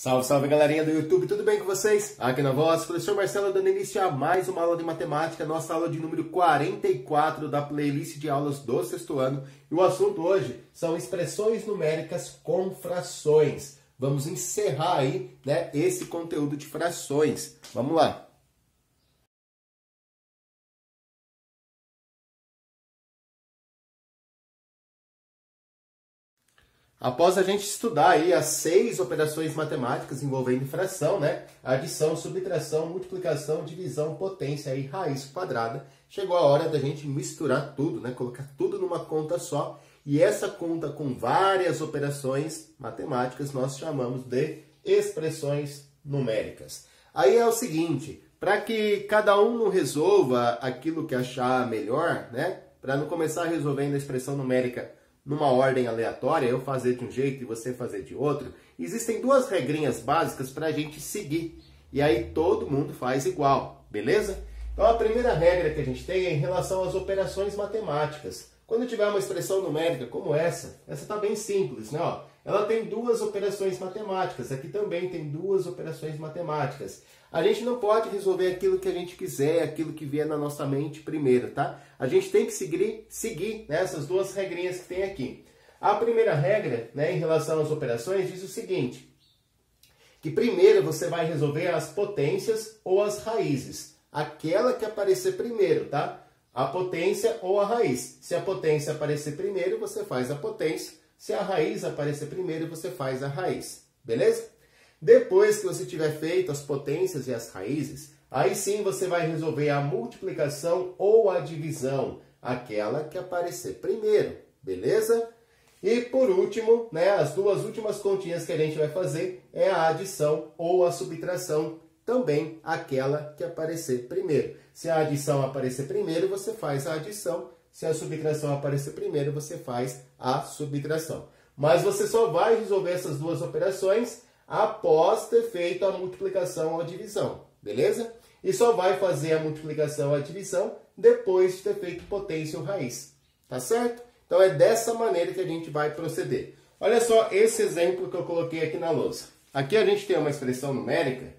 Salve, salve galerinha do YouTube, tudo bem com vocês? Aqui na voz, professor Marcelo dando início a mais uma aula de matemática, nossa aula de número 44 da playlist de aulas do sexto ano. E o assunto hoje são expressões numéricas com frações. Vamos encerrar aí, esse conteúdo de frações. Vamos lá. Após a gente estudar aí as 6 operações matemáticas envolvendo fração, adição, subtração, multiplicação, divisão, potência e raiz quadrada, chegou a hora da gente misturar tudo, colocar tudo numa conta só. E essa conta com várias operações matemáticas nós chamamos de expressões numéricas. Aí é o seguinte, para que cada um não resolva aquilo que achar melhor, para não começar resolvendo a expressão numérica numa ordem aleatória, eu fazer de um jeito e você fazer de outro, existem 2 regrinhas básicas para a gente seguir. E aí todo mundo faz igual, beleza? Então a primeira regra que a gente tem é em relação às operações matemáticas. Quando tiver uma expressão numérica como essa está bem simples, Ela tem 2 operações matemáticas, aqui também tem 2 operações matemáticas. A gente não pode resolver aquilo que a gente quiser, aquilo que vier na nossa mente primeiro, tá? A gente tem que seguir essas 2 regrinhas que tem aqui. A primeira regra, em relação às operações, diz o seguinte, que primeiro você vai resolver as potências ou as raízes, aquela que aparecer primeiro, tá? A potência ou a raiz. Se a potência aparecer primeiro, você faz a potência. Se a raiz aparecer primeiro, você faz a raiz. Beleza? Depois que você tiver feito as potências e as raízes, aí sim você vai resolver a multiplicação ou a divisão, aquela que aparecer primeiro. Beleza? E por último, as 2 últimas continhas que a gente vai fazer é a adição ou a subtração, também aquela que aparecer primeiro. Se a adição aparecer primeiro, você faz a adição. Se a subtração aparecer primeiro, você faz a subtração. Mas você só vai resolver essas 2 operações após ter feito a multiplicação ou a divisão. Beleza? E só vai fazer a multiplicação ou a divisão depois de ter feito potência ou raiz. Tá certo? Então é dessa maneira que a gente vai proceder. Olha só esse exemplo que eu coloquei aqui na lousa. Aqui a gente tem uma expressão numérica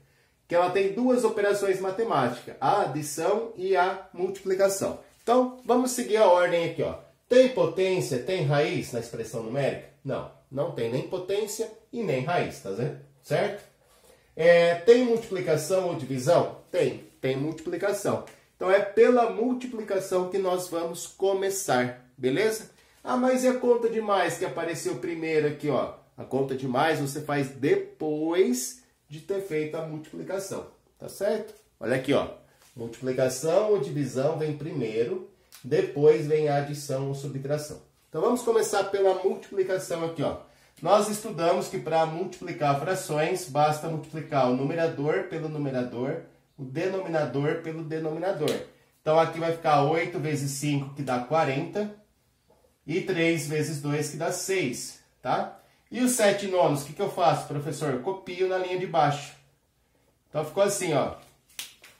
que ela tem 2 operações matemáticas, a adição e a multiplicação. Então, vamos seguir a ordem aqui, ó. Tem potência, tem raiz na expressão numérica? Não, não tem nem potência e nem raiz, tá vendo? Certo? Tem multiplicação ou divisão? Tem multiplicação. Então, é pela multiplicação que nós vamos começar, beleza? Ah, mas e a conta de mais que apareceu primeiro aqui, ó? A conta de mais você faz depois de ter feito a multiplicação, tá certo? Olha aqui, ó. Multiplicação ou divisão vem primeiro, depois vem a adição ou subtração. Então vamos começar pela multiplicação aqui, ó. Nós estudamos que para multiplicar frações, basta multiplicar o numerador pelo numerador, o denominador pelo denominador. Então aqui vai ficar 8 vezes 5, que dá 40, e 3 vezes 2, que dá 6, tá? E os 7 nonos, o que eu faço, professor? Eu copio na linha de baixo. Então ficou assim, ó.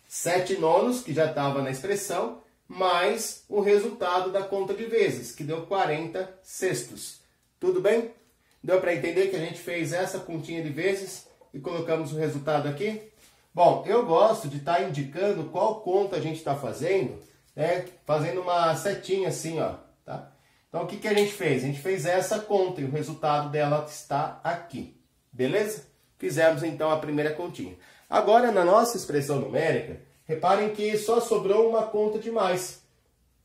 7 nonos, que já estava na expressão, mais o resultado da conta de vezes, que deu 40 sextos. Tudo bem? Deu para entender que a gente fez essa continha de vezes e colocamos o resultado aqui? Bom, eu gosto de estar indicando qual conta a gente está fazendo, fazendo uma setinha assim, ó, tá? Então, o que a gente fez? A gente fez essa conta e o resultado dela está aqui. Beleza? Fizemos, então, a primeira continha. Agora, na nossa expressão numérica, reparem que só sobrou uma conta de mais,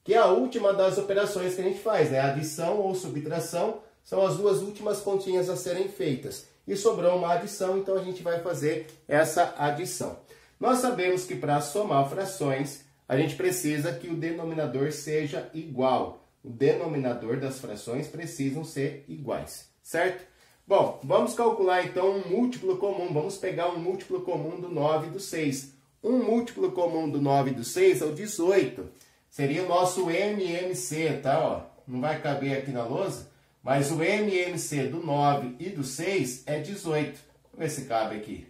que é a última das operações que a gente faz, Adição ou subtração são as 2 últimas continhas a serem feitas. E sobrou uma adição, então a gente vai fazer essa adição. Nós sabemos que para somar frações, a gente precisa que o denominador seja igual. O denominador das frações precisam ser iguais, certo? Bom, vamos calcular então um múltiplo comum. Vamos pegar um múltiplo comum do 9 e do 6. Um múltiplo comum do 9 e do 6 é o 18. Seria o nosso MMC, tá? Ó, não vai caber aqui na lousa, mas o MMC do 9 e do 6 é 18. Vamos ver se cabe aqui.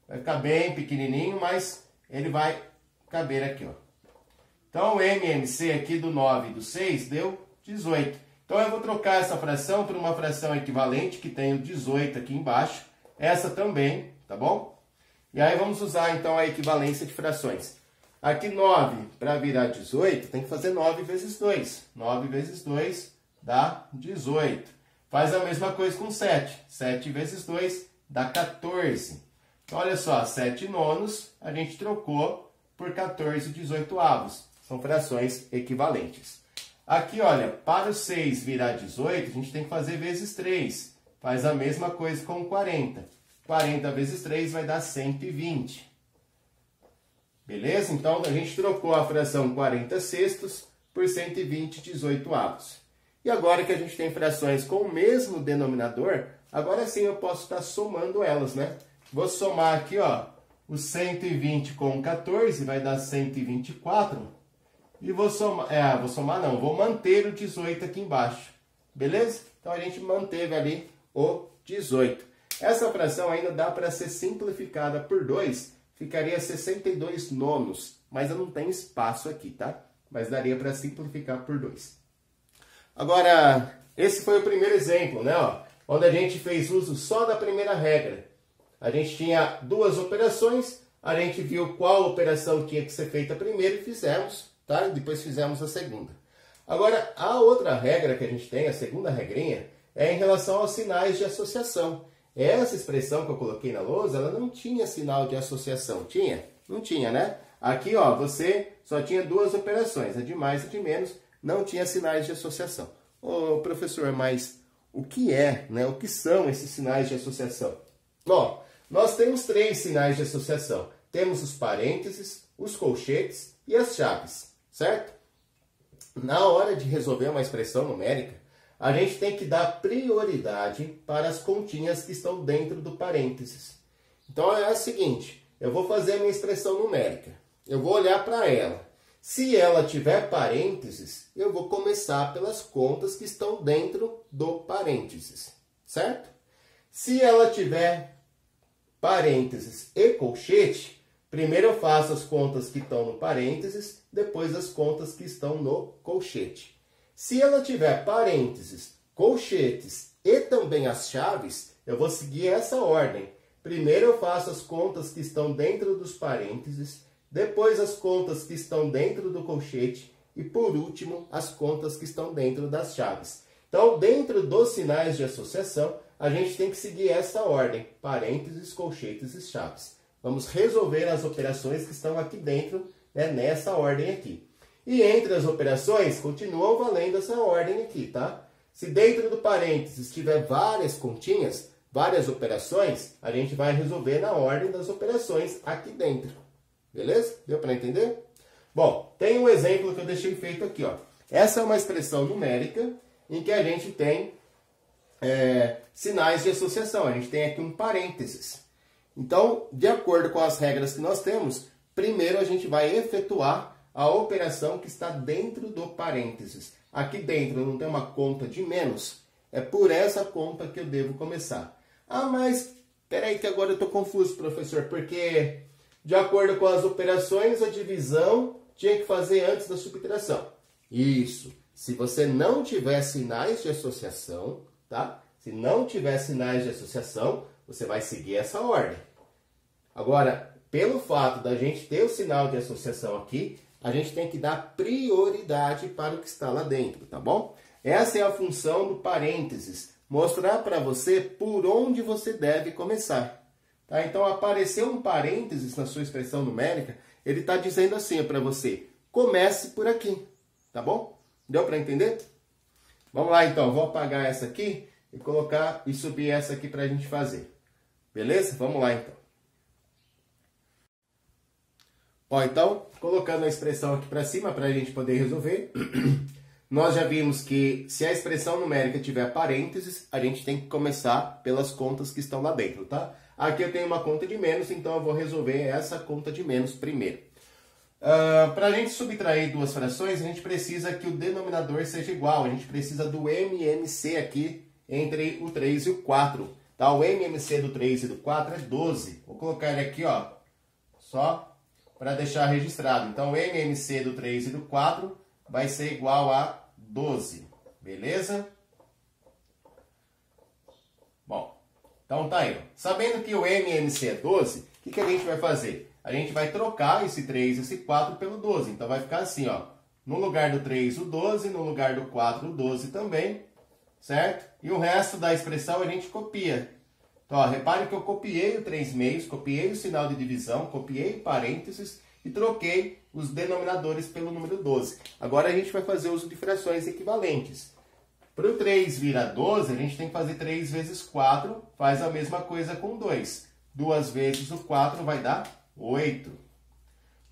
Vai ficar bem pequenininho, mas ele vai caber aqui, ó. Então, o MMC aqui do 9 e do 6 deu 18. Então, eu vou trocar essa fração por uma fração equivalente, que tem o 18 aqui embaixo. essa também, tá bom? E aí vamos usar então a equivalência de frações. Aqui 9 para virar 18, tem que fazer 9 vezes 2. 9 vezes 2 dá 18. Faz a mesma coisa com 7. 7 vezes 2 dá 14. Então, olha só, 7 nonos a gente trocou por 14/18. São frações equivalentes. Aqui, olha, para o 6 virar 18, a gente tem que fazer vezes 3. Faz a mesma coisa com 40. 40 vezes 3 vai dar 120. Beleza? Então, a gente trocou a fração 40 sextos por 120/18. E agora que a gente tem frações com o mesmo denominador, agora sim eu posso estar somando elas, né? Vou somar aqui, ó, o 120 com 14 vai dar 124. E vou manter o 18 aqui embaixo. Beleza? Então, a gente manteve ali o 18. Essa fração ainda dá para ser simplificada por 2. Ficaria 62 nonos, mas eu não tenho espaço aqui, tá? Mas daria para simplificar por 2. Agora, esse foi o primeiro exemplo, né? Ó, onde a gente fez uso só da primeira regra. A gente tinha duas operações, a gente viu qual operação tinha que ser feita primeiro e fizemos, tá? E depois fizemos a segunda. Agora, a outra regra que a gente tem, a segunda regrinha, é em relação aos sinais de associação. Essa expressão que eu coloquei na lousa, ela não tinha sinal de associação. Tinha? Não tinha, né? Aqui, ó, você só tinha duas operações, a de mais e a de menos, não tinha sinais de associação. Ô, professor, mas o que é, né? O que são esses sinais de associação? Ó, nós temos 3 sinais de associação. Temos os parênteses, os colchetes e as chaves, certo? Na hora de resolver uma expressão numérica, a gente tem que dar prioridade para as continhas que estão dentro do parênteses. Então, é o seguinte, eu vou fazer a minha expressão numérica. Eu vou olhar para ela. Se ela tiver parênteses, eu vou começar pelas contas que estão dentro do parênteses, certo? Se ela tiver parênteses e colchete, primeiro eu faço as contas que estão no parênteses, depois as contas que estão no colchete. Se ela tiver parênteses, colchetes e também as chaves, eu vou seguir essa ordem. Primeiro eu faço as contas que estão dentro dos parênteses, depois as contas que estão dentro do colchete e, por último, as contas que estão dentro das chaves. Então, dentro dos sinais de associação, a gente tem que seguir essa ordem, parênteses, colchetes e chaves. Vamos resolver as operações que estão aqui dentro, né, nessa ordem aqui. E entre as operações, continuam valendo essa ordem aqui, tá? Se dentro do parênteses tiver várias continhas, várias operações, a gente vai resolver na ordem das operações aqui dentro. Beleza? Deu para entender? Bom, tem um exemplo que eu deixei feito aqui, ó. Essa é uma expressão numérica em que a gente tem sinais de associação. A gente tem aqui um parênteses. Então, de acordo com as regras que nós temos, primeiro a gente vai efetuar a operação que está dentro do parênteses. Aqui dentro não tem uma conta de menos. É por essa conta que eu devo começar. Ah, mas peraí que agora eu estou confuso, professor, porque de acordo com as operações, a divisão tinha que fazer antes da subtração. Isso. Se você não tiver sinais de associação, tá? Se não tiver sinais de associação, você vai seguir essa ordem. Agora, pelo fato da gente ter o sinal de associação aqui, a gente tem que dar prioridade para o que está lá dentro, tá bom? Essa é a função do parênteses, mostrar para você por onde você deve começar. Tá? Então, apareceu um parênteses na sua expressão numérica, ele está dizendo assim para você, comece por aqui, tá bom? Deu para entender? Vamos lá então, vou apagar essa aqui e colocar e subir essa aqui para a gente fazer. Beleza? Vamos lá então. Ó, então, colocando a expressão aqui para cima para a gente poder resolver, nós já vimos que se a expressão numérica tiver parênteses, a gente tem que começar pelas contas que estão lá dentro, tá? Aqui eu tenho uma conta de menos, então eu vou resolver essa conta de menos primeiro. Para a gente subtrair duas frações, a gente precisa que o denominador seja igual, a gente precisa do MMC aqui entre o 3 e o 4. Tá? O MMC do 3 e do 4 é 12. Vou colocar ele aqui, ó, só para deixar registrado. Então, o MMC do 3 e do 4 vai ser igual a 12. Beleza? Bom, Então tá aí. Sabendo que o MMC é 12, o que a gente vai fazer? A gente vai trocar esse 3 e esse 4 pelo 12. Então vai ficar assim, ó. No lugar do 3, o 12. No lugar do 4, o 12 também. Certo? E o resto da expressão a gente copia. Então, ó, repare que eu copiei o 3 meios, copiei o sinal de divisão, copiei parênteses e troquei os denominadores pelo número 12. Agora a gente vai fazer uso de frações equivalentes. Para o 3 virar 12, a gente tem que fazer 3 vezes 4, faz a mesma coisa com 2. 2 vezes o 4 vai dar 8.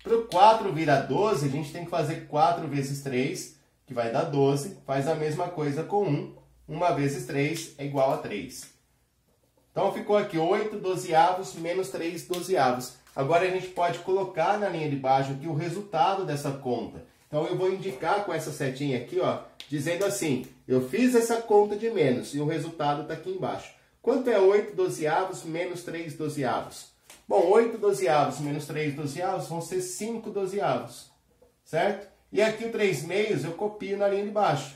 Para o 4 virar 12, a gente tem que fazer 4 vezes 3, que vai dar 12, faz a mesma coisa com 1. 1 vezes 3 é igual a 3. Então, ficou aqui 8 dozeavos menos 3 dozeavos. Agora, a gente pode colocar na linha de baixo aqui o resultado dessa conta. Então, eu vou indicar com essa setinha aqui, ó, dizendo assim, eu fiz essa conta de menos e o resultado está aqui embaixo. Quanto é 8 dozeavos menos 3 dozeavos? Bom, 8 dozeavos menos 3 dozeavos vão ser 5 dozeavos, certo? E aqui o 3 meios eu copio na linha de baixo.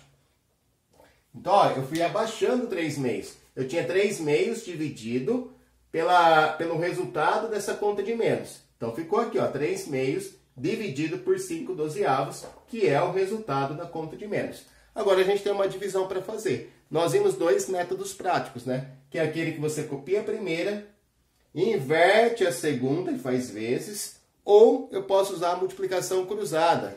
Então, ó, eu fui abaixando 3 meios. Eu tinha 3 meios dividido pelo resultado dessa conta de menos. Então, ficou aqui, ó, 3 meios dividido por 5 dozeavos, que é o resultado da conta de menos. Agora, a gente tem uma divisão para fazer. Nós vimos 2 métodos práticos, né? Que é aquele que você copia a primeira, inverte a segunda e faz vezes, ou eu posso usar a multiplicação cruzada.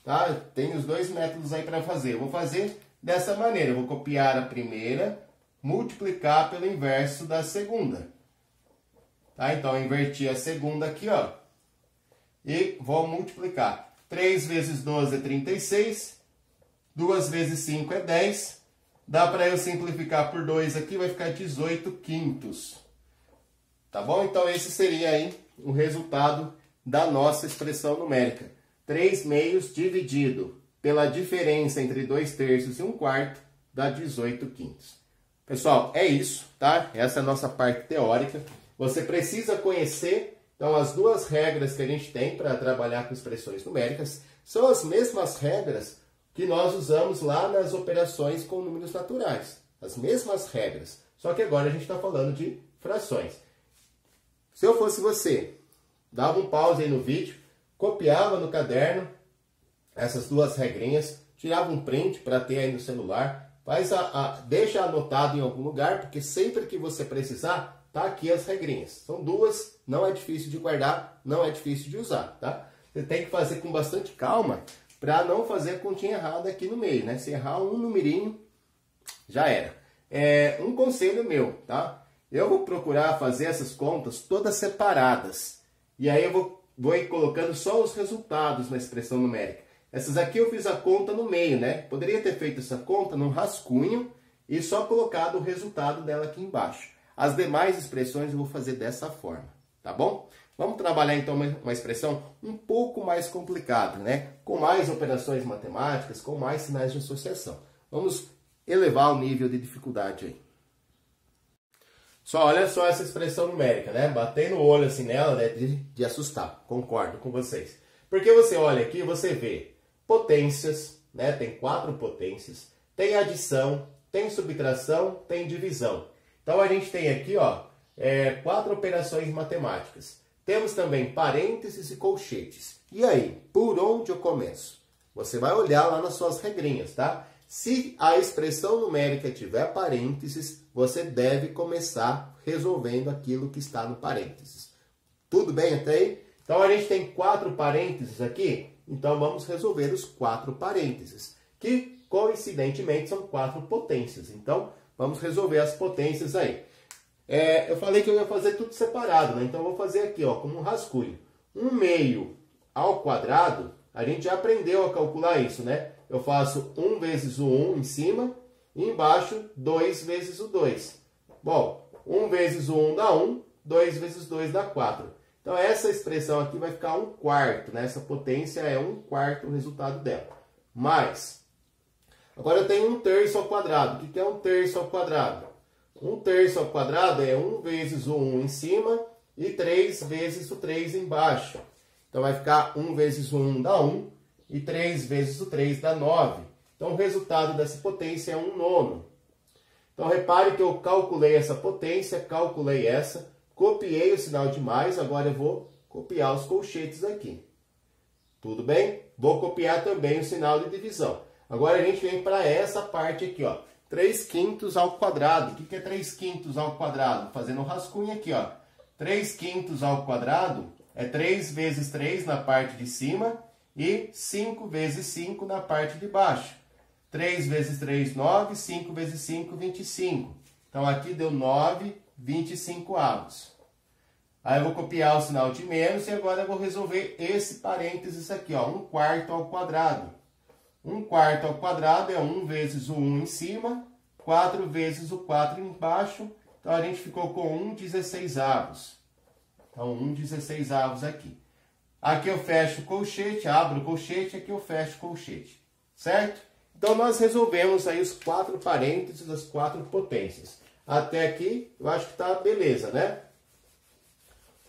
Tá? Tem os 2 métodos aí para fazer. Eu vou fazer dessa maneira. Eu vou copiar a primeira, multiplicar pelo inverso da segunda. Tá? Então, eu inverti a segunda aqui, ó. E vou multiplicar. 3 vezes 12 é 36. 2 vezes 5 é 10. Dá para eu simplificar por 2 aqui, vai ficar 18 quintos. Tá bom? Então, esse seria aí o resultado da nossa expressão numérica. 3 meios dividido pela diferença entre 2 terços e 1 quarto dá 18 quintos. Pessoal, é isso, tá? Essa é a nossa parte teórica. Você precisa conhecer, então, as 2 regras que a gente tem para trabalhar com expressões numéricas. São as mesmas regras que nós usamos lá nas operações com números naturais. As mesmas regras. Só que agora a gente está falando de frações. Se eu fosse você, dava um pause aí no vídeo, copiava no caderno essas 2 regrinhas, tirava um print para ter aí no celular, deixa anotado em algum lugar, porque sempre que você precisar, tá aqui as regrinhas. São 2, não é difícil de guardar, não é difícil de usar, tá? Você tem que fazer com bastante calma para não fazer a continha errada aqui no meio, né? Se errar um numerinho, já era. Um conselho meu, tá? Eu vou procurar fazer essas contas todas separadas. E aí eu vou ir colocando só os resultados na expressão numérica. Essas aqui eu fiz a conta no meio, né? Poderia ter feito essa conta num rascunho e só colocado o resultado dela aqui embaixo. As demais expressões eu vou fazer dessa forma, tá bom? Vamos trabalhar então uma expressão um pouco mais complicada, né? Com mais operações matemáticas, com mais sinais de associação. Vamos elevar o nível de dificuldade aí. Olha só essa expressão numérica, né? Batendo o olho assim nela, né? De assustar, concordo com vocês. Porque você olha aqui e você vê potências, né? Tem 4 potências, tem adição, tem subtração, tem divisão. Então, a gente tem aqui, ó, 4 operações matemáticas. Temos também parênteses e colchetes. E aí, por onde eu começo? Você vai olhar lá nas suas regrinhas, tá? Se a expressão numérica tiver parênteses, você deve começar resolvendo aquilo que está no parênteses. Tudo bem até aí? Então, a gente tem 4 parênteses aqui. Então, vamos resolver os 4 parênteses, que, coincidentemente, são 4 potências. Então, vamos resolver as potências aí. Eu falei que eu ia fazer tudo separado, né? Então, eu vou fazer aqui, ó, como um rascunho. 1 meio ao quadrado, a gente já aprendeu a calcular isso, né? Eu faço 1 vezes o 1 em cima e embaixo 2 vezes o 2. Bom, 1 vezes o 1 dá 1, 2 vezes 2 dá 4. Então, essa expressão aqui vai ficar 1 quarto, né? Essa potência é 1 quarto o resultado dela. Mais, agora eu tenho 1 terço ao quadrado. O que é 1 terço ao quadrado? 1 terço ao quadrado é 1 vezes o 1 em cima e 3 vezes o 3 embaixo. Então, vai ficar 1 vezes o 1 dá 1 e 3 vezes o 3 dá 9. Então, o resultado dessa potência é 1 nono. Então, repare que eu calculei essa potência, calculei essa, copiei o sinal de mais, agora eu vou copiar os colchetes aqui. Tudo bem? Vou copiar também o sinal de divisão. Agora a gente vem para essa parte aqui, ó. 3/5 ao quadrado. O que é 3/5 ao quadrado? Fazendo um rascunho aqui, ó. 3/5 ao quadrado é 3 vezes 3 na parte de cima e 5 vezes 5 na parte de baixo. 3 vezes 3, 9. 5 vezes 5, 25. Então, aqui deu 9/25. Aí eu vou copiar o sinal de menos e agora eu vou resolver esse parênteses aqui, ó. 1/4 ao quadrado. 1/4 ao quadrado é 1 vezes o 1 em cima, 4 vezes o 4 embaixo. Então, a gente ficou com 1/16. Então, 1/16 aqui. Aqui eu fecho o colchete, abro o colchete, aqui eu fecho o colchete. Certo? Então, nós resolvemos aí os 4 parênteses, as 4 potências. Até aqui, eu acho que está beleza, né?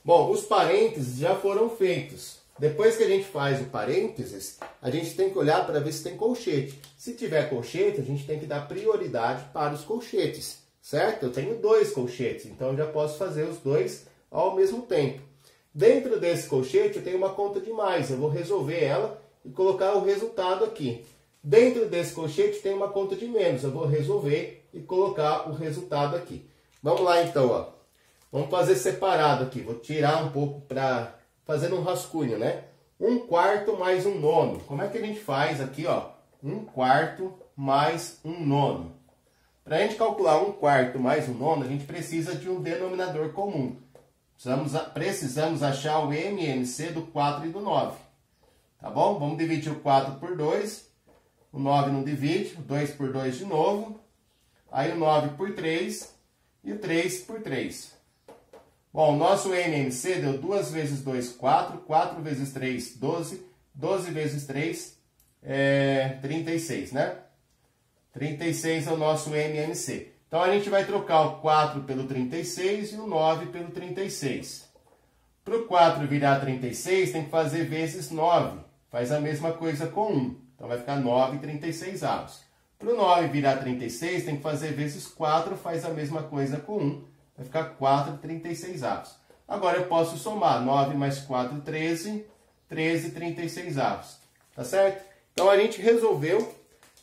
Bom, os parênteses já foram feitos. Depois que a gente faz o parênteses, a gente tem que olhar para ver se tem colchete. Se tiver colchete, a gente tem que dar prioridade para os colchetes, certo? Eu tenho 2 colchetes, então eu já posso fazer os 2 ao mesmo tempo. Dentro desse colchete, eu tenho uma conta de mais. Eu vou resolver ela e colocar o resultado aqui. Dentro desse colchete, tem uma conta de menos. Eu vou resolver e colocar o resultado aqui. Vamos lá, então, ó. Vamos fazer separado aqui. Vou tirar um pouco para fazer um rascunho, né? 1/4 mais 1/9. Como é que a gente faz aqui, ó? 1/4 mais 1/9. Para a gente calcular 1/4 mais 1/9, a gente precisa de um denominador comum. Precisamos achar o MMC do 4 e do 9. Tá bom? Vamos dividir o 4 por 2. O 9 não divide. O 2 por 2 de novo. Aí o 9 por 3. E o 3 por 3. Bom, o nosso MMC deu 2 vezes 2, 4. 4 vezes 3, 12. 12 vezes 3, 36, né? 36 é o nosso MMC. Então, a gente vai trocar o 4 pelo 36 e o 9 pelo 36. Para o 4 virar 36, tem que fazer vezes 9. Faz a mesma coisa com 1. Então, vai ficar 9/36. Para o 9 virar 36, tem que fazer vezes 4. Faz a mesma coisa com 1. Vai ficar 4/36. Agora, eu posso somar 9 mais 4, 13. 13/36. Tá certo? Então, a gente resolveu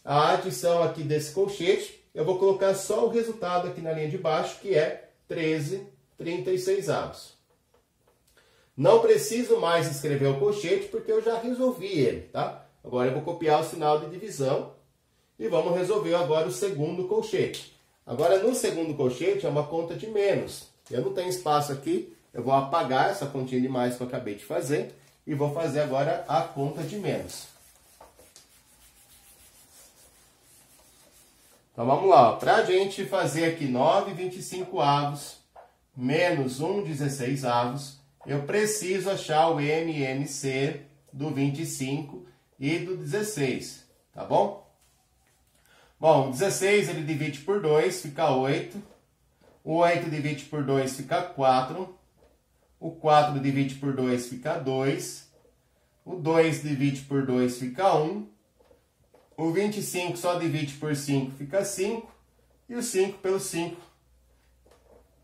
a adição aqui desse colchete. Eu vou colocar só o resultado aqui na linha de baixo, que é 13/36. Não preciso mais escrever o colchete, porque eu já resolvi ele, tá? Agora eu vou copiar o sinal de divisão e vamos resolver agora o segundo colchete. Agora, no segundo colchete, é uma conta de menos. Eu não tenho espaço aqui, eu vou apagar essa continha de mais que eu acabei de fazer e vou fazer agora a conta de menos. Então, vamos lá. Para a gente fazer aqui 9/25 menos 1/16, eu preciso achar o MMC do 25 e do 16, tá bom? Bom, o 16 ele divide por 2, fica 8. O 8 divide por 2, fica 4. O 4 divide por 2, fica 2. O 2 divide por 2, fica 1. O 25 só divide por 5, fica 5. E o 5 pelo 5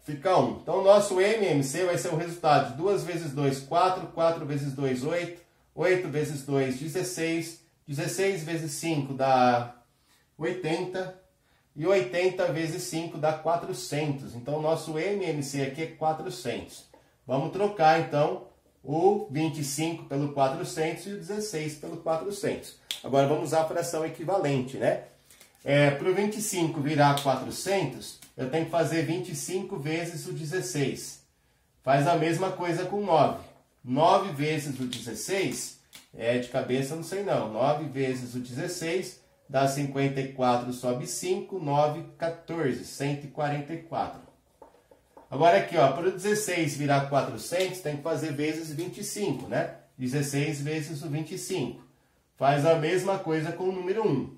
fica 1. Então, o nosso MMC vai ser o resultado de 2 vezes 2, 4. 4 vezes 2, 8. 8 vezes 2, 16. 16 vezes 5 dá 80. E 80 vezes 5 dá 400. Então, o nosso MMC aqui é 400. Vamos trocar, então, o 25 pelo 400 e o 16 pelo 400. Agora, vamos usar a fração equivalente, né? Para o 25 virar 400, eu tenho que fazer 25 vezes o 16. Faz a mesma coisa com 9. 9 vezes o 16, de cabeça não sei não. 9 vezes o 16 dá 54, sobe 5, 9, 14, 144. Agora aqui, ó, para o 16 virar 400, tem que fazer vezes 25, né? 16 vezes o 25. Faz a mesma coisa com o número 1.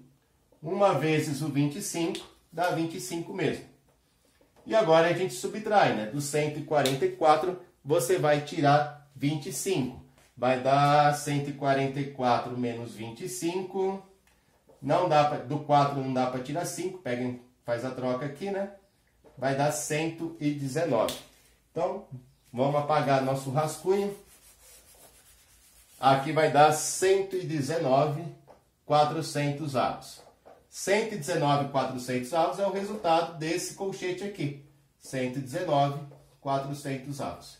1 vezes o 25 dá 25 mesmo. E agora a gente subtrai, né? Do 144 você vai tirar 25. Vai dar 144 menos 25. Não dá pra, do 4 não dá para tirar 5. Peguem faz a troca aqui, né? Vai dar 119. Então, vamos apagar nosso rascunho. Aqui vai dar 119,400 avos. 119,400 avos é o resultado desse colchete aqui. 119,400 avos.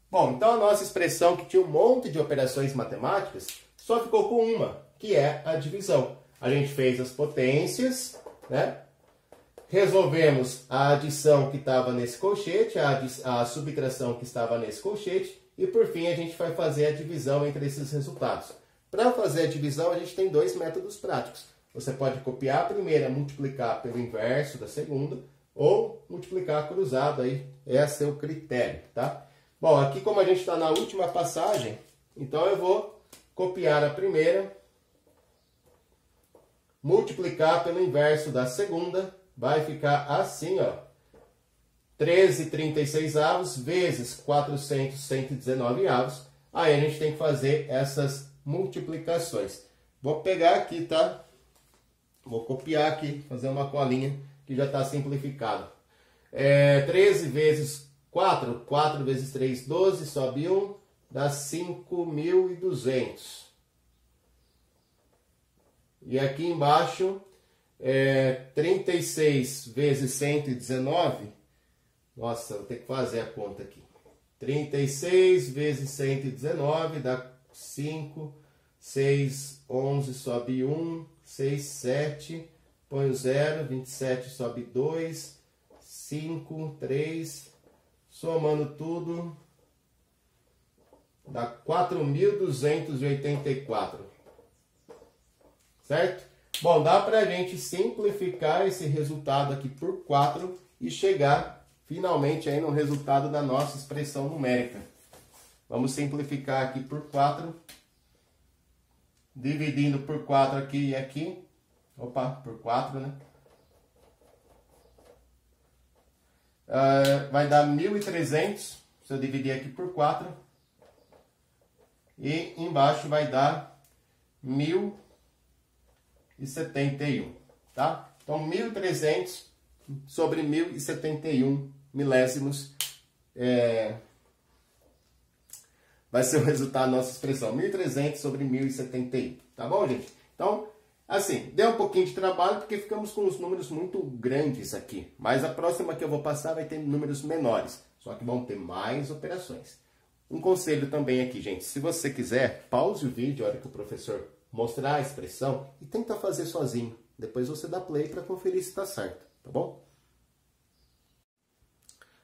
Bom, então a nossa expressão que tinha um monte de operações matemáticas, só ficou com uma, que é a divisão. A gente fez as potências, né? Resolvemos a adição que estava nesse colchete, a subtração que estava nesse colchete, e por fim a gente vai fazer a divisão entre esses resultados. Para fazer a divisão, a gente tem dois métodos práticos. Você pode copiar a primeira, multiplicar pelo inverso da segunda, ou multiplicar cruzado, aí é a seu critério, tá? Bom, aqui como a gente está na última passagem, então eu vou copiar a primeira, multiplicar pelo inverso da segunda, vai ficar assim, ó, 13,36 avos vezes 400, 119 avos. Aí a gente tem que fazer essas multiplicações. Vou pegar aqui, tá? Vou copiar aqui, fazer uma colinha que já está simplificado. 13 vezes 4, 4 vezes 3, 12, sobe 1, dá 5.200. E aqui embaixo, 36 vezes 119, nossa, vou ter que fazer a conta aqui. 36 vezes 119 dá 5, 6, 11, sobe 1, 6, 7, põe o 0, 27 sobe 2, 5, 3, somando tudo, dá 4.284. Certo? Bom, dá para a gente simplificar esse resultado aqui por 4 e chegar finalmente aí no resultado da nossa expressão numérica. Vamos simplificar aqui por 4, dividindo por 4 aqui e aqui. Opa, por 4, né? Vai dar 1.300, se eu dividir aqui por 4. E embaixo vai dar 1.071, tá? Então, 1.300 sobre 1.071 milésimos vai ser o resultado da nossa expressão. 1.300 sobre 1.071, tá bom, gente? Então, assim, deu um pouquinho de trabalho porque ficamos com os números muito grandes aqui. Mas a próxima que eu vou passar vai ter números menores, só que vão ter mais operações. Um conselho também aqui, gente, se você quiser, pause o vídeo a hora que o professor mostrar a expressão e tenta fazer sozinho. Depois você dá play para conferir se está certo, tá bom?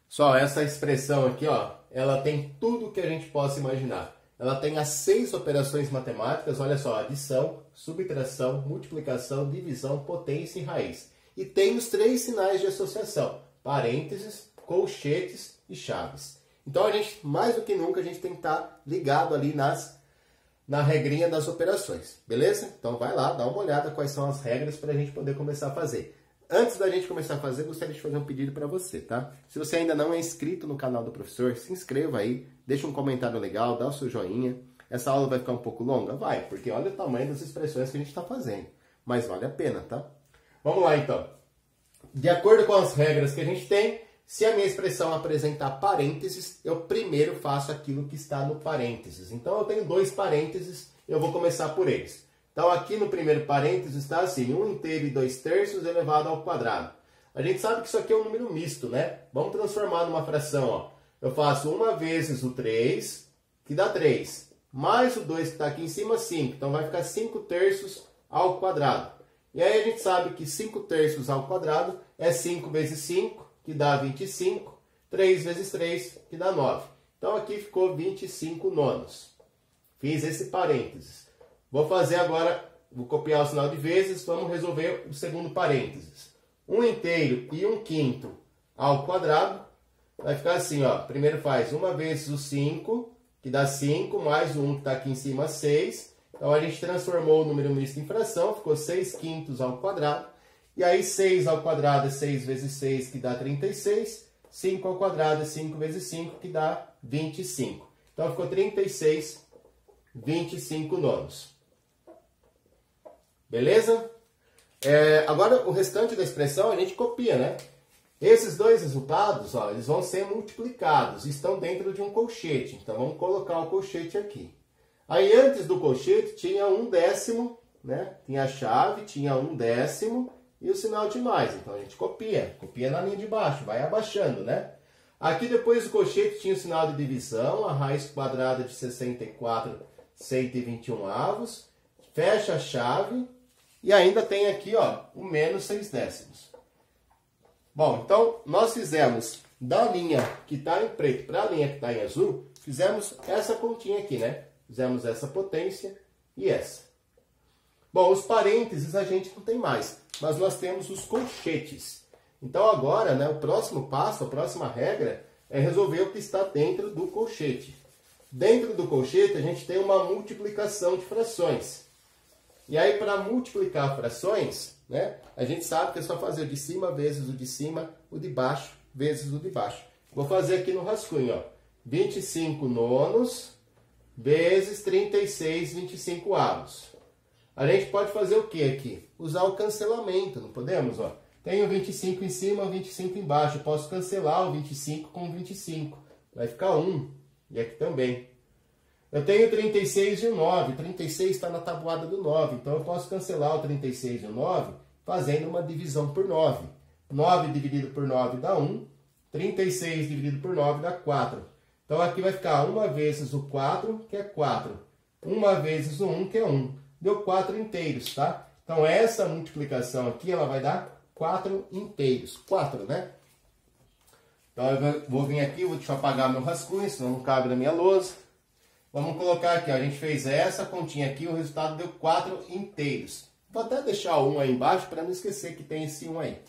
Só essa expressão aqui, ó, ela tem tudo que a gente possa imaginar. Ela tem as 6 operações matemáticas, olha só, adição, subtração, multiplicação, divisão, potência e raiz. E tem os 3 sinais de associação, parênteses, colchetes e chaves. Então, a gente, mais do que nunca, a gente tem que estar ligado ali na regrinha das operações, beleza? Então, vai lá, dá uma olhada quais são as regras para a gente poder começar a fazer. Antes da gente começar a fazer, gostaria de fazer um pedido para você, tá? Se você ainda não é inscrito no canal do professor, se inscreva aí, deixa um comentário legal, dá o seu joinha. Essa aula vai ficar um pouco longa? Vai, porque olha o tamanho das expressões que a gente está fazendo. Mas vale a pena, tá? Vamos lá, então. De acordo com as regras que a gente tem, se a minha expressão apresentar parênteses, eu primeiro faço aquilo que está no parênteses. Então, eu tenho 2 parênteses, eu vou começar por eles. Então, aqui no primeiro parênteses está assim, 1 inteiro e 2 terços elevado ao quadrado. A gente sabe que isso aqui é um número misto, né? Vamos transformar numa fração, ó. Eu faço 1 vezes o 3, que dá 3, mais o 2 que está aqui em cima, 5. Então, vai ficar 5 terços ao quadrado. E aí, a gente sabe que 5 terços ao quadrado é 5 vezes 5, que dá 25, 3 vezes 3, que dá 9. Então, aqui ficou 25 nonos. Fiz esse parênteses. Vou fazer agora, vou copiar o sinal de vezes, vamos resolver o segundo parênteses. 1 inteiro e 1 quinto ao quadrado, vai ficar assim, ó. Primeiro faz 1 vezes o 5, que dá 5, mais o 1 que está aqui em cima, 6. Então, a gente transformou o número misto em fração, ficou 6 quintos ao quadrado. E aí, 6 ao quadrado é 6 vezes 6, que dá 36. 5 ao quadrado é 5 vezes 5, que dá 25. Então, ficou 36, 25 nonos. Beleza? Agora, o restante da expressão a gente copia, né? Esses dois resultados, ó, eles vão ser multiplicados, estão dentro de um colchete. Então, vamos colocar o colchete aqui. Aí, antes do colchete, tinha 1/10, né? Tinha a chave, tinha 1/10 e o sinal de mais. Então, a gente copia na linha de baixo, vai abaixando, né? Aqui, depois do colchete, tinha o sinal de divisão, a raiz quadrada de 64, 121 avos. Fecha a chave e ainda tem aqui, ó, o menos 6/10. Bom, então, nós fizemos da linha que está em preto para a linha que está em azul, fizemos essa continha aqui, né? Fizemos essa potência e essa. Bom, os parênteses a gente não tem mais, mas nós temos os colchetes. Então, agora, né, o próximo passo, a próxima regra, é resolver o que está dentro do colchete. Dentro do colchete, a gente tem uma multiplicação de frações. E aí, para multiplicar frações, né, a gente sabe que é só fazer o de cima vezes o de cima, o de baixo vezes o de baixo. Vou fazer aqui no rascunho, ó. 25 nonos vezes 36 25 avos. A gente pode fazer o que aqui? Usar o cancelamento, não podemos? Ó? Tenho 25 em cima, 25 embaixo. Eu posso cancelar o 25 com 25. Vai ficar 1. E aqui também. Eu tenho 36 e o 9. 36 está na tabuada do 9. Então, eu posso cancelar o 36 e o 9 fazendo uma divisão por 9. 9 dividido por 9 dá 1. 36 dividido por 9 dá 4. Então, aqui vai ficar 1 vezes o 4, que é 4. 1 vezes o 1, que é 1. Deu 4 inteiros, tá? Então, essa multiplicação aqui, ela vai dar 4 inteiros. 4, né? Então, eu vou vir aqui, deixa eu apagar meu rascunho, senão não cabe na minha lousa. Vamos colocar aqui, ó, a gente fez essa continha aqui, o resultado deu 4 inteiros. Vou até deixar o 1 aí embaixo para não esquecer que tem esse 1 aí.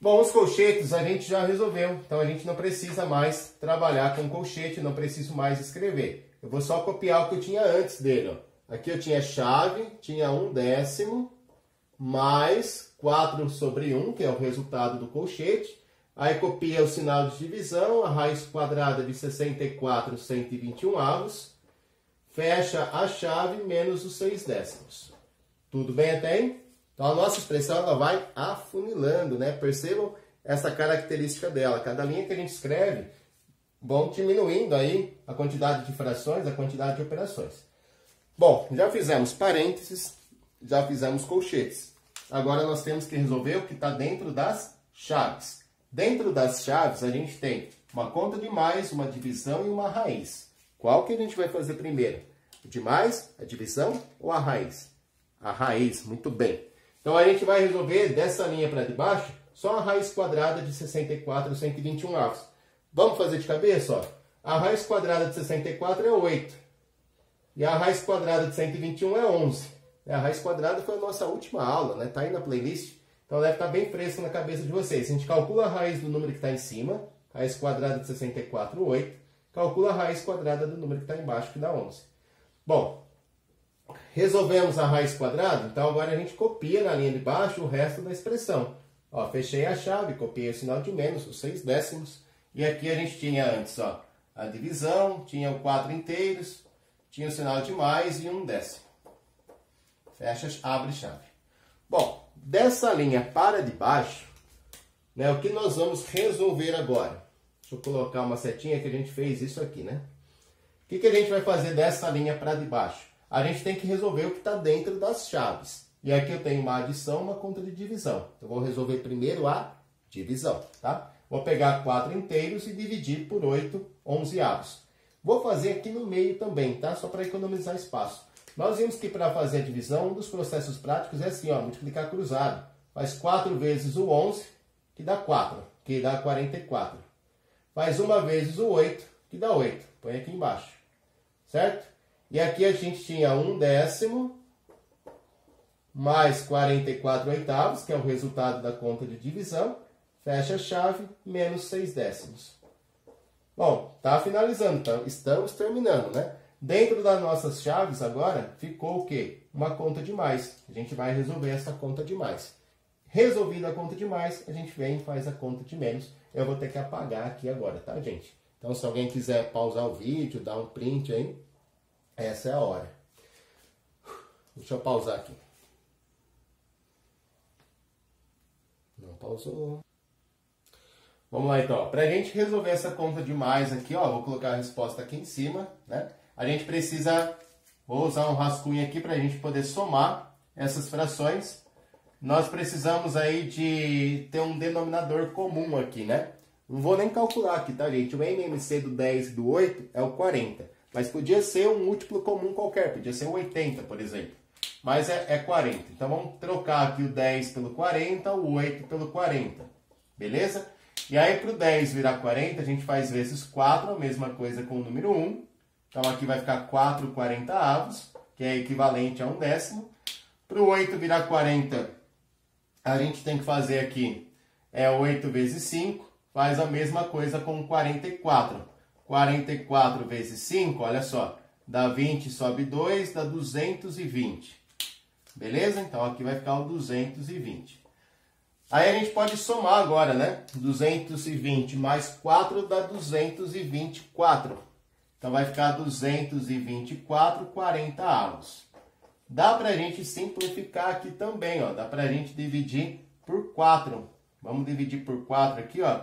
Bom, os colchetes a gente já resolveu, então a gente não precisa mais trabalhar com colchete, não preciso mais escrever. Eu vou só copiar o que eu tinha antes dele, ó. Aqui eu tinha chave, tinha 1/10 mais 4 sobre 1, que é o resultado do colchete. Aí copia o sinal de divisão, a raiz quadrada de 64, 121 avos. Fecha a chave menos os 6/10. Tudo bem até aí? Então a nossa expressão ela vai afunilando, né? Percebam essa característica dela. Cada linha que a gente escreve vão diminuindo aí a quantidade de frações, a quantidade de operações. Bom, já fizemos parênteses, já fizemos colchetes. Agora nós temos que resolver o que está dentro das chaves. Dentro das chaves a gente tem uma conta de mais, uma divisão e uma raiz. Qual que a gente vai fazer primeiro? O de mais, a divisão ou a raiz? A raiz, muito bem. Então a gente vai resolver dessa linha para de baixo só a raiz quadrada de 64, 121 avos. Vamos fazer de cabeça, ó. A raiz quadrada de 64 é 8. E a raiz quadrada de 121 é 11. A raiz quadrada foi a nossa última aula, né? Tá aí na playlist. Então deve estar bem fresco na cabeça de vocês. A gente calcula a raiz do número que está em cima. Raiz quadrada de 64, 8. Calcula a raiz quadrada do número que está embaixo, que dá 11. Bom, resolvemos a raiz quadrada. Então agora a gente copia na linha de baixo o resto da expressão. Ó, fechei a chave, copiei o sinal de menos, os 6/10. E aqui a gente tinha antes, ó, a divisão, tinha o 4 inteiros, tinha o sinal de mais e 1/10. Fecha, abre chave. Bom, dessa linha para de baixo, né, o que nós vamos resolver agora? Deixa eu colocar uma setinha que a gente fez isso aqui, né? O que a gente vai fazer dessa linha para de baixo? A gente tem que resolver o que está dentro das chaves. E aqui eu tenho uma adição, uma conta de divisão. Então, eu vou resolver primeiro a divisão, tá? Vou pegar 4 inteiros e dividir por 8 onzeavos. Vou fazer aqui no meio também, tá? Só para economizar espaço. Nós vimos que para fazer a divisão, um dos processos práticos é assim, ó, multiplicar cruzado. Faz 4 vezes o 11, que dá 4, que dá 44. Faz 1 vezes o 8, que dá 8. Põe aqui embaixo, certo? E aqui a gente tinha 1/10 mais 44 oitavos, que é o resultado da conta de divisão. Fecha a chave, menos 6/10. Bom, tá finalizando, então estamos terminando, né? Dentro das nossas chaves agora ficou o quê? Uma conta de mais. A gente vai resolver essa conta de mais. Resolvida a conta de mais, a gente vem e faz a conta de menos. Eu vou ter que apagar aqui agora, tá, gente? Então, se alguém quiser pausar o vídeo, dar um print aí, essa é a hora. Deixa eu pausar aqui. Não pausou. Vamos lá então. Para a gente resolver essa conta de mais aqui, ó, vou colocar a resposta aqui em cima, né? A gente precisa, vou usar um rascunho aqui para a gente poder somar essas frações. Nós precisamos aí de ter um denominador comum aqui, né? Não vou nem calcular aqui, tá, gente? O MMC do 10 e do 8 é o 40. Mas podia ser um múltiplo comum qualquer, podia ser o 80, por exemplo. Mas é 40. Então vamos trocar aqui o 10 pelo 40, o 8 pelo 40. Beleza? E aí para o 10 virar 40, a gente faz vezes 4, a mesma coisa com o número 1. Então aqui vai ficar 4 40avos, que é equivalente a 1/10. Para o 8 virar 40, a gente tem que fazer aqui 8 vezes 5, faz a mesma coisa com 44. 44 vezes 5, olha só, dá 20, sobe 2, dá 220. Beleza? Então aqui vai ficar o 220. Aí a gente pode somar agora, né? 220 mais 4 dá 224. Então vai ficar 224 40avos. Dá para a gente simplificar aqui também, ó. Dá para a gente dividir por 4. Vamos dividir por 4 aqui, ó.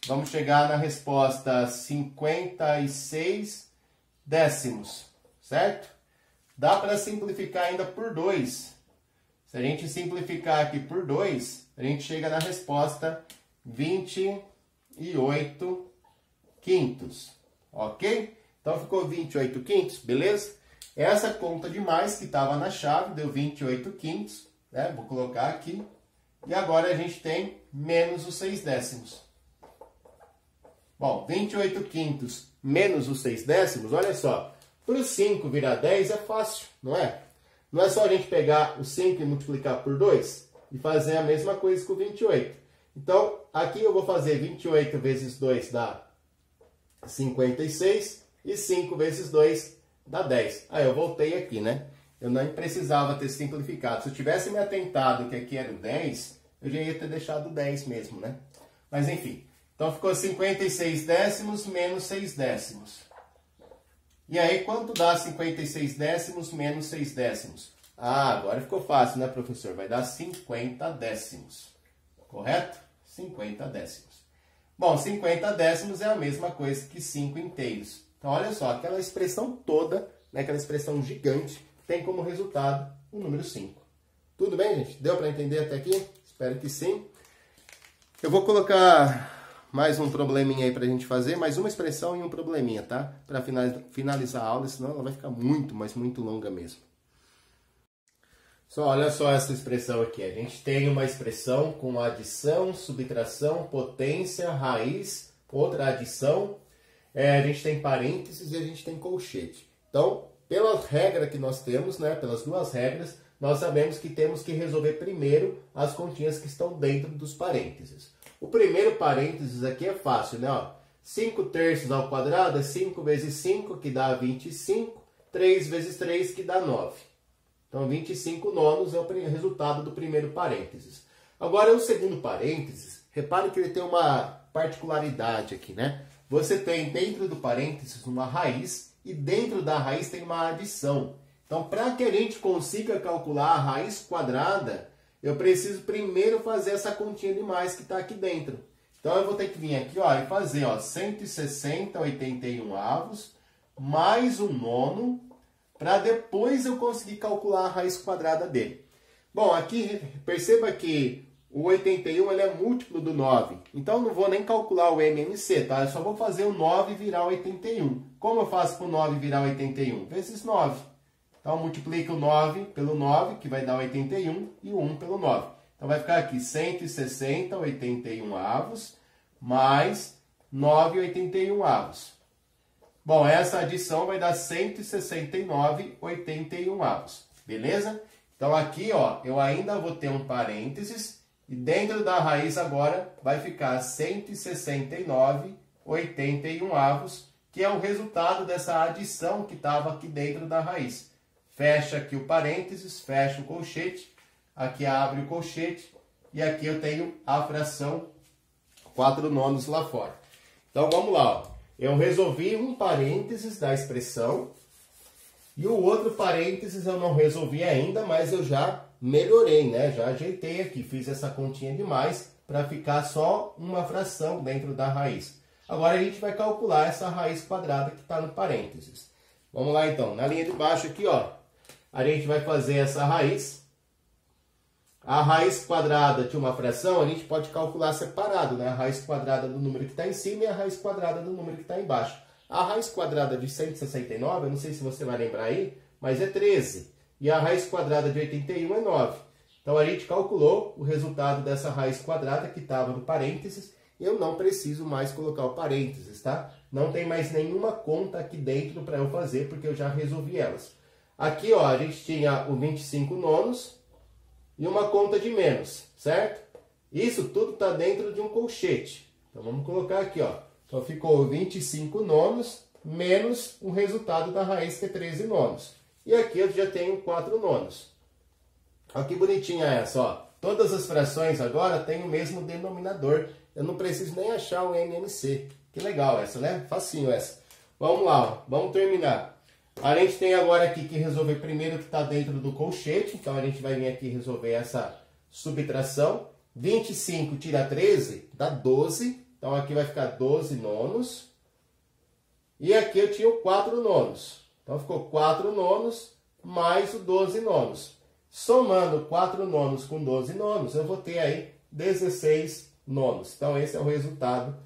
Vamos chegar na resposta 56 décimos, certo? Dá para simplificar ainda por 2. Se a gente simplificar aqui por 2, a gente chega na resposta 28 quintos, ok? Então ficou 28 quintos, beleza? Essa conta de mais que estava na chave deu 28 quintos, né? Vou colocar aqui. E agora a gente tem menos os 6 décimos. Bom, 28 quintos menos os 6 décimos, olha só. Para o 5 virar 10 é fácil, não é? Não é só a gente pegar o 5 e multiplicar por 2 e fazer a mesma coisa com o 28. Então, aqui eu vou fazer 28 vezes 2 dá 56 e 5 vezes 2 dá 10. Aí eu voltei aqui, né? Eu não precisava ter simplificado. Se eu tivesse me atentado que aqui era o 10, eu já ia ter deixado o 10 mesmo, né? Mas enfim. Então ficou 56 décimos menos 6 décimos. E aí, quanto dá 56 décimos menos 6 décimos? Ah, agora ficou fácil, né, professor? Vai dar 50 décimos. Correto? 50 décimos. Bom, 50 décimos é a mesma coisa que 5 inteiros. Então, olha só, aquela expressão toda, né, aquela expressão gigante, tem como resultado o número 5. Tudo bem, gente? Deu para entender até aqui? Espero que sim. Eu vou colocar mais um probleminha aí para a gente fazer, mais uma expressão e um probleminha, tá? Para finalizar a aula, senão ela vai ficar muito, mas muito longa mesmo. Olha só essa expressão aqui. A gente tem uma expressão com adição, subtração, potência, raiz, outra adição. A gente tem parênteses e a gente tem colchete. Então, pela regra que nós temos, né, pelas duas regras, nós sabemos que temos que resolver primeiro as continhas que estão dentro dos parênteses. O primeiro parênteses aqui é fácil, né? Ó, 5 terços ao quadrado é 5 vezes 5, que dá 25. 3 vezes 3, que dá 9. Então, 25 nonos é o resultado do primeiro parênteses. Agora, o segundo parênteses, repare que ele tem uma particularidade aqui, né? Você tem dentro do parênteses uma raiz e dentro da raiz tem uma adição. Então, para que a gente consiga calcular a raiz quadrada, eu preciso primeiro fazer essa continha de mais que está aqui dentro. Então, eu vou ter que vir aqui, ó, e fazer, ó, 160 81avos mais um nono, para depois eu conseguir calcular a raiz quadrada dele. Bom, aqui perceba que o 81 ele é múltiplo do 9. Então, não vou nem calcular o MMC, tá? Eu só vou fazer o 9 virar 81. Como eu faço para o 9 virar 81? Vezes 9. Então, multiplica o 9 pelo 9, que vai dar 81, e o 1 pelo 9. Então, vai ficar aqui 160 81avos mais 9 81avos. Bom, essa adição vai dar 169 81avos. Beleza? Então, aqui, ó, eu ainda vou ter um parênteses. E dentro da raiz agora vai ficar 169 81avos, que é o resultado dessa adição que estava aqui dentro da raiz. Fecha aqui o parênteses, fecha o colchete, aqui abre o colchete e aqui eu tenho a fração 4 nonos lá fora. Então vamos lá, ó. Eu resolvi um parênteses da expressão e o outro parênteses eu não resolvi ainda, mas eu já melhorei, né? Já ajeitei aqui, fiz essa continha de mais para ficar só uma fração dentro da raiz. Agora a gente vai calcular essa raiz quadrada que está no parênteses. Vamos lá então, na linha de baixo aqui, ó, a gente vai fazer essa raiz. A raiz quadrada de uma fração a gente pode calcular separado, né? A raiz quadrada do número que está em cima e a raiz quadrada do número que está embaixo. A raiz quadrada de 169, eu não sei se você vai lembrar aí, mas é 13. E a raiz quadrada de 81 é 9. Então a gente calculou o resultado dessa raiz quadrada que estava no parênteses. Eu não preciso mais colocar o parênteses, tá? Não tem mais nenhuma conta aqui dentro para eu fazer, porque eu já resolvi elas. Aqui, ó, a gente tinha o 25 nonos e uma conta de menos, certo? Isso tudo está dentro de um colchete. Então vamos colocar aqui, ó. Então ficou 25 nonos menos o resultado da raiz, que é 13 nonos. E aqui eu já tenho 4 nonos. Olha que bonitinha essa, ó. Todas as frações agora têm o mesmo denominador. Eu não preciso nem achar o NMC. Que legal essa, né? Facinho essa. Vamos lá, ó. Vamos terminar. A gente tem agora aqui que resolver primeiro o que está dentro do colchete. Então a gente vai vir aqui resolver essa subtração. 25 tira 13 dá 12. Então aqui vai ficar 12 nonos. E aqui eu tinha o 4 nonos. Então ficou 4 nonos mais o 12 nonos. Somando 4 nonos com 12 nonos, eu vou ter aí 16 nonos. Então esse é o resultado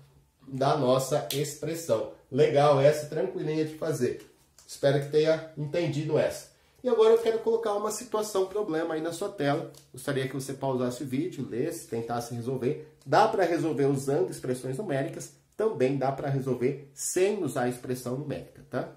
da nossa expressão. Legal essa, tranquilinha de fazer. Espero que tenha entendido essa. E agora eu quero colocar uma situação, problema aí na sua tela. Gostaria que você pausasse o vídeo, lesse, tentasse resolver. Dá para resolver usando expressões numéricas, também dá para resolver sem usar a expressão numérica, tá?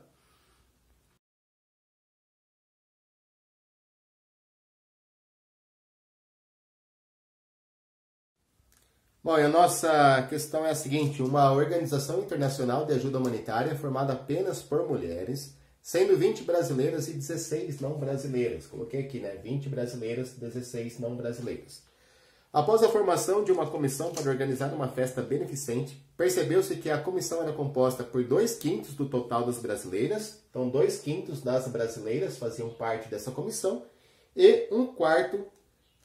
Bom, e a nossa questão é a seguinte: uma organização internacional de ajuda humanitária formada apenas por mulheres, sendo 20 brasileiras e 16 não brasileiras. Coloquei aqui, né? 20 brasileiras, 16 não brasileiras. Após a formação de uma comissão para organizar uma festa beneficente, percebeu-se que a comissão era composta por 2/5 do total das brasileiras, então 2/5 das brasileiras faziam parte dessa comissão, e 1/4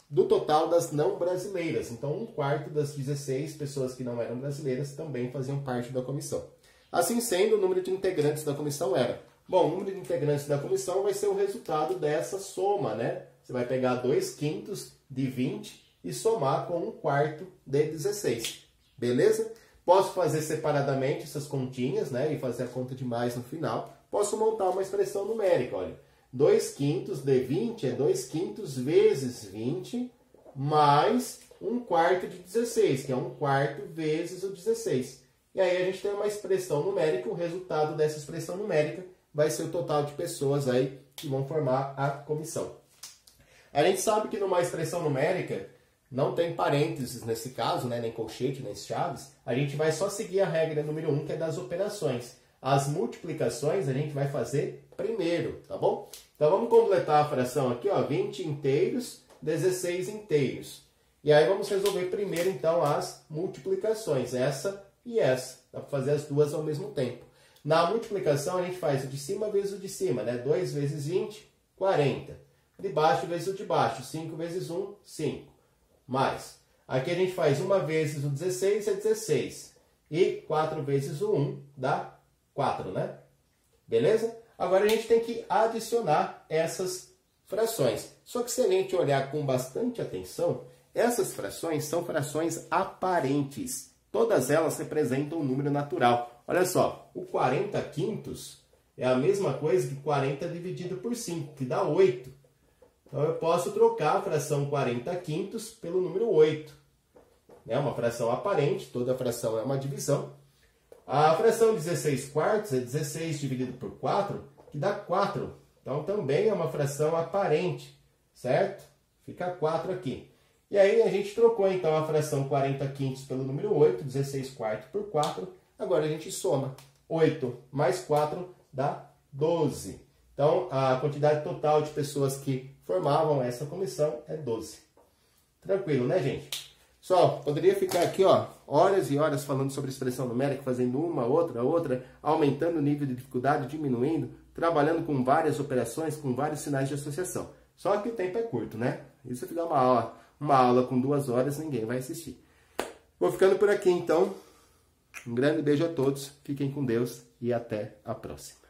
do total das não brasileiras. Então 1/4 das 16 pessoas que não eram brasileiras também faziam parte da comissão. Assim sendo, o número de integrantes da comissão era... Bom, o número de integrantes da comissão vai ser o resultado dessa soma, né? Você vai pegar 2/5 de 20 e somar com 1/4 de 16. Beleza? Posso fazer separadamente essas continhas, né? E fazer a conta de mais no final. Posso montar uma expressão numérica, olha. 2/5 de 20 é 2/5 vezes 20 mais 1/4 de 16, que é 1/4 vezes o 16. E aí a gente tem uma expressão numérica, o resultado dessa expressão numérica vai ser o total de pessoas aí que vão formar a comissão. A gente sabe que numa expressão numérica não tem parênteses nesse caso, né, nem colchete, nem chaves. A gente vai só seguir a regra número 1, que é das operações. As multiplicações a gente vai fazer primeiro, tá bom? Então vamos completar a fração aqui, ó, 20 inteiros, 16 inteiros. E aí vamos resolver primeiro então as multiplicações, essa e essa. Dá para fazer as duas ao mesmo tempo. Na multiplicação a gente faz o de cima vezes o de cima, né? 2 vezes 20, 40. De baixo vezes o de baixo, 5 vezes 1, 5. Mais. Aqui a gente faz 1 vezes o 16 é 16. E 4 vezes o 1 dá 4, né? Beleza? Agora a gente tem que adicionar essas frações. Só que se a gente olhar com bastante atenção, essas frações são frações aparentes. Todas elas representam um número natural. Olha só, o 40/5 é a mesma coisa que 40 dividido por 5, que dá 8. Então eu posso trocar a fração 40/5 pelo número 8. É uma fração aparente, toda fração é uma divisão. A fração 16/4 é 16 dividido por 4, que dá 4. Então também é uma fração aparente, certo? Fica 4 aqui. E aí a gente trocou então a fração 40/5 pelo número 8, 16/4 por 4. Agora a gente soma. 8 mais 4 dá 12. Então a quantidade total de pessoas que formavam essa comissão é 12. Tranquilo, né, gente? Só, poderia ficar aqui, ó, horas e horas falando sobre expressão numérica, fazendo uma, outra, aumentando o nível de dificuldade, diminuindo, trabalhando com várias operações, com vários sinais de associação. Só que o tempo é curto, né? E se eu fizer uma aula com 2 horas, ninguém vai assistir. Vou ficando por aqui, então. Um grande beijo a todos, fiquem com Deus e até a próxima.